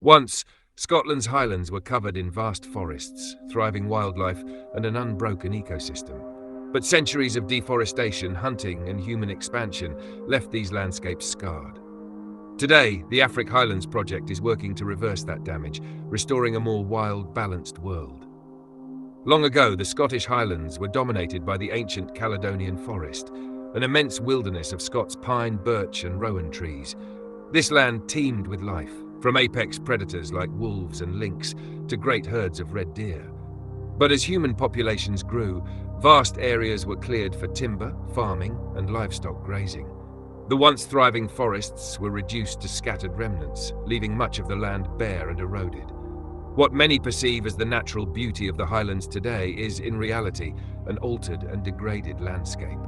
Once, Scotland's Highlands were covered in vast forests, thriving wildlife, and an unbroken ecosystem. But centuries of deforestation, hunting, and human expansion left these landscapes scarred. Today, the Affric Highlands project is working to reverse that damage, restoring a more wild, balanced world. Long ago, the Scottish Highlands were dominated by the ancient Caledonian forest, an immense wilderness of Scots pine, birch, and rowan trees. This land teemed with life, from apex predators like wolves and lynx to great herds of red deer. But as human populations grew, vast areas were cleared for timber, farming, and livestock grazing. The once thriving forests were reduced to scattered remnants, leaving much of the land bare and eroded. What many perceive as the natural beauty of the Highlands today is, in reality, an altered and degraded landscape.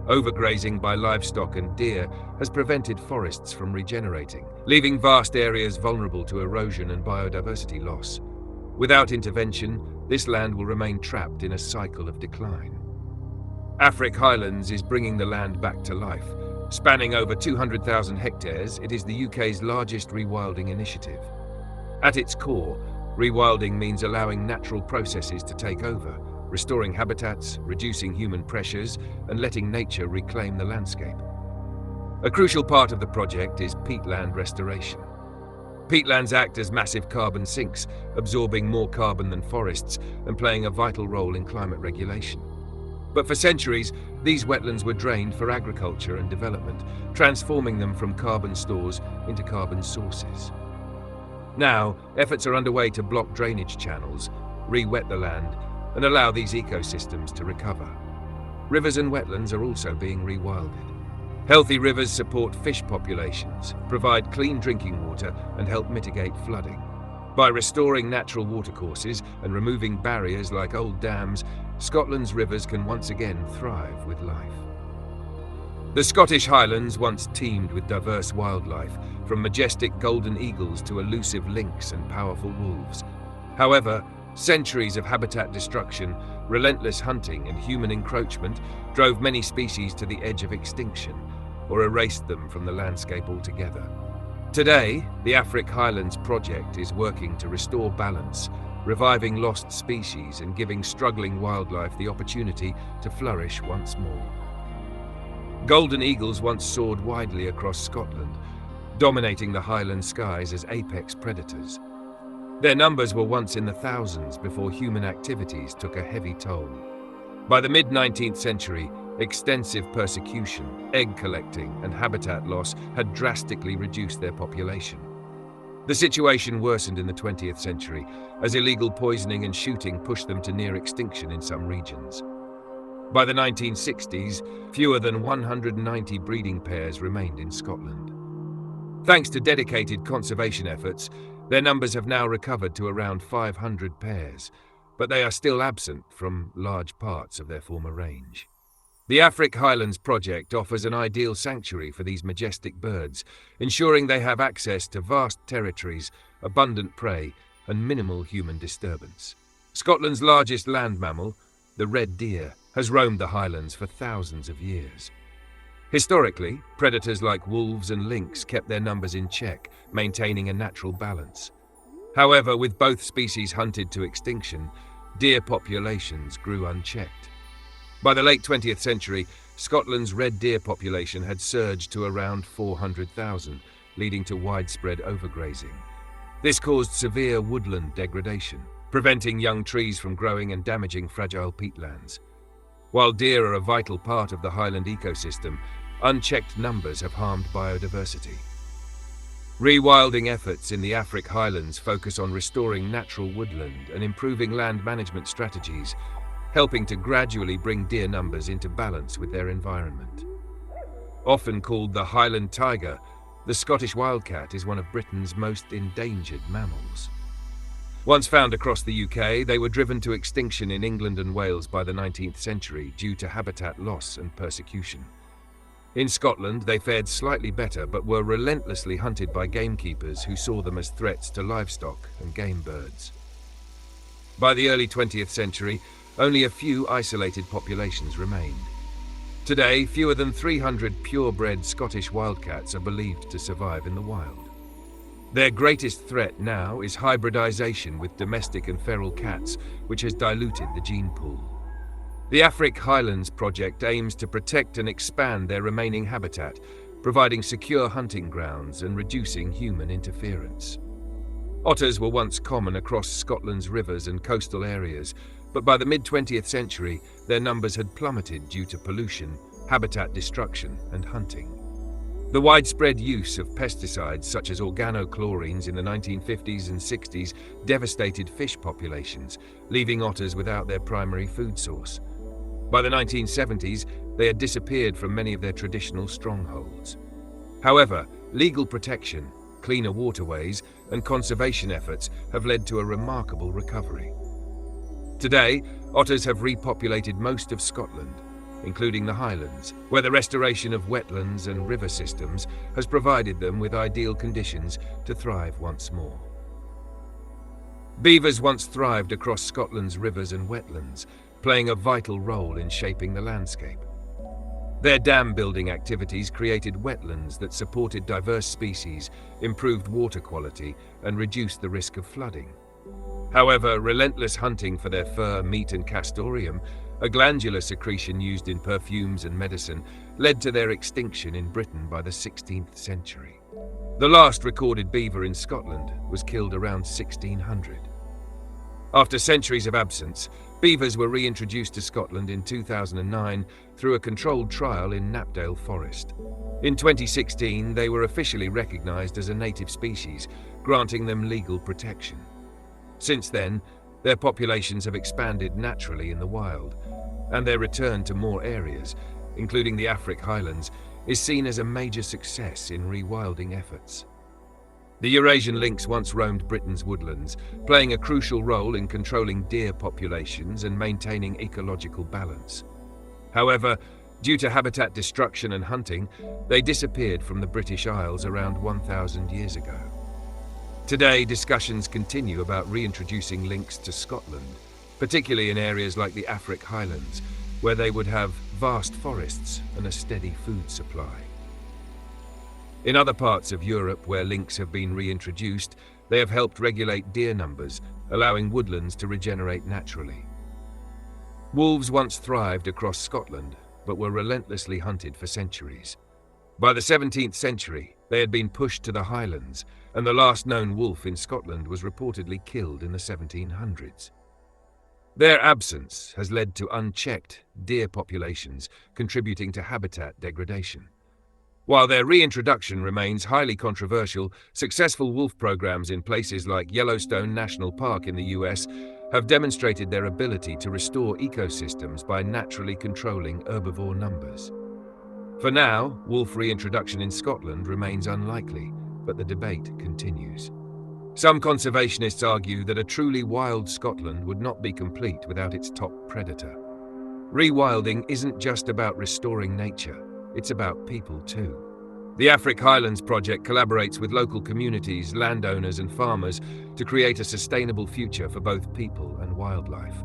Overgrazing by livestock and deer has prevented forests from regenerating, leaving vast areas vulnerable to erosion and biodiversity loss. Without intervention, this land will remain trapped in a cycle of decline. Affric Highlands is bringing the land back to life. Spanning over 200,000 hectares, it is the UK's largest rewilding initiative. At its core, rewilding means allowing natural processes to take over, restoring habitats, reducing human pressures, and letting nature reclaim the landscape. A crucial part of the project is peatland restoration. Peatlands act as massive carbon sinks, absorbing more carbon than forests and playing a vital role in climate regulation. But for centuries, these wetlands were drained for agriculture and development, transforming them from carbon stores into carbon sources. Now, efforts are underway to block drainage channels, re-wet the land, and allow these ecosystems to recover. Rivers and wetlands are also being rewilded. Healthy rivers support fish populations, provide clean drinking water, and help mitigate flooding. By restoring natural watercourses and removing barriers like old dams, Scotland's rivers can once again thrive with life. The Scottish Highlands once teemed with diverse wildlife, from majestic golden eagles to elusive lynx and powerful wolves. However, centuries of habitat destruction, relentless hunting, and human encroachment drove many species to the edge of extinction, or erased them from the landscape altogether. Today, the Affric Highlands project is working to restore balance, reviving lost species and giving struggling wildlife the opportunity to flourish once more. Golden eagles once soared widely across Scotland, dominating the Highland skies as apex predators. Their numbers were once in the thousands before human activities took a heavy toll. By the mid-19th century, extensive persecution, egg collecting, and habitat loss had drastically reduced their population. The situation worsened in the 20th century as illegal poisoning and shooting pushed them to near extinction in some regions. By the 1960s, fewer than 190 breeding pairs remained in Scotland. Thanks to dedicated conservation efforts, their numbers have now recovered to around 500 pairs, but they are still absent from large parts of their former range. The Affric Highlands project offers an ideal sanctuary for these majestic birds, ensuring they have access to vast territories, abundant prey, and minimal human disturbance. Scotland's largest land mammal, the red deer, has roamed the Highlands for thousands of years. Historically, predators like wolves and lynx kept their numbers in check, maintaining a natural balance. However, with both species hunted to extinction, deer populations grew unchecked. By the late 20th century, Scotland's red deer population had surged to around 400,000, leading to widespread overgrazing. This caused severe woodland degradation, preventing young trees from growing and damaging fragile peatlands. While deer are a vital part of the Highland ecosystem, unchecked numbers have harmed biodiversity. Rewilding efforts in the Affric Highlands focus on restoring natural woodland and improving land management strategies, helping to gradually bring deer numbers into balance with their environment. Often called the Highland tiger, the Scottish wildcat is one of Britain's most endangered mammals. Once found across the UK, they were driven to extinction in England and Wales by the 19th century due to habitat loss and persecution. In Scotland, they fared slightly better but were relentlessly hunted by gamekeepers who saw them as threats to livestock and game birds. By the early 20th century, only a few isolated populations remained. Today, fewer than 300 purebred Scottish wildcats are believed to survive in the wild. Their greatest threat now is hybridization with domestic and feral cats, which has diluted the gene pool. The Affric Highlands project aims to protect and expand their remaining habitat, providing secure hunting grounds and reducing human interference. Otters were once common across Scotland's rivers and coastal areas, but by the mid-20th century, their numbers had plummeted due to pollution, habitat destruction, and hunting. The widespread use of pesticides such as organochlorines in the 1950s and 60s devastated fish populations, leaving otters without their primary food source. By the 1970s, they had disappeared from many of their traditional strongholds. However, legal protection, cleaner waterways, and conservation efforts have led to a remarkable recovery. Today, otters have repopulated most of Scotland, including the Highlands, where the restoration of wetlands and river systems has provided them with ideal conditions to thrive once more. Beavers once thrived across Scotland's rivers and wetlands, playing a vital role in shaping the landscape. Their dam-building activities created wetlands that supported diverse species, improved water quality, and reduced the risk of flooding. However, relentless hunting for their fur, meat, and castoreum, a glandular secretion used in perfumes and medicine, led to their extinction in Britain by the 16th century. The last recorded beaver in Scotland was killed around 1600. After centuries of absence, beavers were reintroduced to Scotland in 2009 through a controlled trial in Knapdale Forest. In 2016, they were officially recognised as a native species, granting them legal protection. Since then, their populations have expanded naturally in the wild, and their return to more areas, including the Affric Highlands, is seen as a major success in rewilding efforts. The Eurasian lynx once roamed Britain's woodlands, playing a crucial role in controlling deer populations and maintaining ecological balance. However, due to habitat destruction and hunting, they disappeared from the British Isles around 1,000 years ago. Today, discussions continue about reintroducing lynx to Scotland, particularly in areas like the Affric Highlands, where they would have vast forests and a steady food supply. In other parts of Europe where lynx have been reintroduced, they have helped regulate deer numbers, allowing woodlands to regenerate naturally. Wolves once thrived across Scotland, but were relentlessly hunted for centuries. By the 17th century, they had been pushed to the Highlands, and the last known wolf in Scotland was reportedly killed in the 1700s. Their absence has led to unchecked deer populations, contributing to habitat degradation. While their reintroduction remains highly controversial, successful wolf programs in places like Yellowstone National Park in the US have demonstrated their ability to restore ecosystems by naturally controlling herbivore numbers. For now, wolf reintroduction in Scotland remains unlikely, but the debate continues. Some conservationists argue that a truly wild Scotland would not be complete without its top predator. Rewilding isn't just about restoring nature. It's about people too. The Affric Highlands project collaborates with local communities, landowners and farmers to create a sustainable future for both people and wildlife.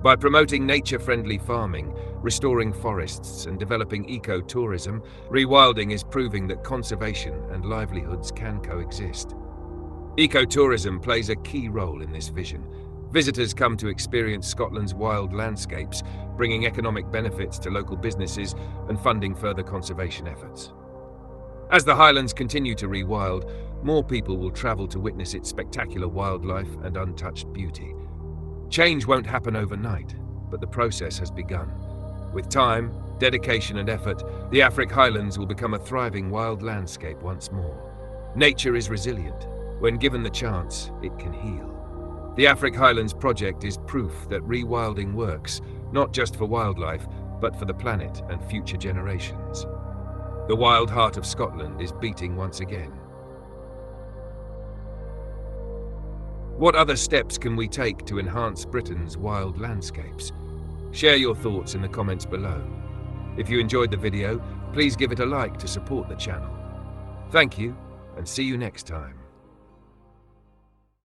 By promoting nature-friendly farming, restoring forests and developing ecotourism, rewilding is proving that conservation and livelihoods can coexist. Ecotourism plays a key role in this vision. Visitors come to experience Scotland's wild landscapes, bringing economic benefits to local businesses and funding further conservation efforts. As the Highlands continue to rewild, more people will travel to witness its spectacular wildlife and untouched beauty. Change won't happen overnight, but the process has begun. With time, dedication and effort, the Affric Highlands will become a thriving wild landscape once more. Nature is resilient. When given the chance, it can heal. The Affric Highlands project is proof that rewilding works, not just for wildlife, but for the planet and future generations. The wild heart of Scotland is beating once again. What other steps can we take to enhance Britain's wild landscapes? Share your thoughts in the comments below. If you enjoyed the video, please give it a like to support the channel. Thank you, and see you next time.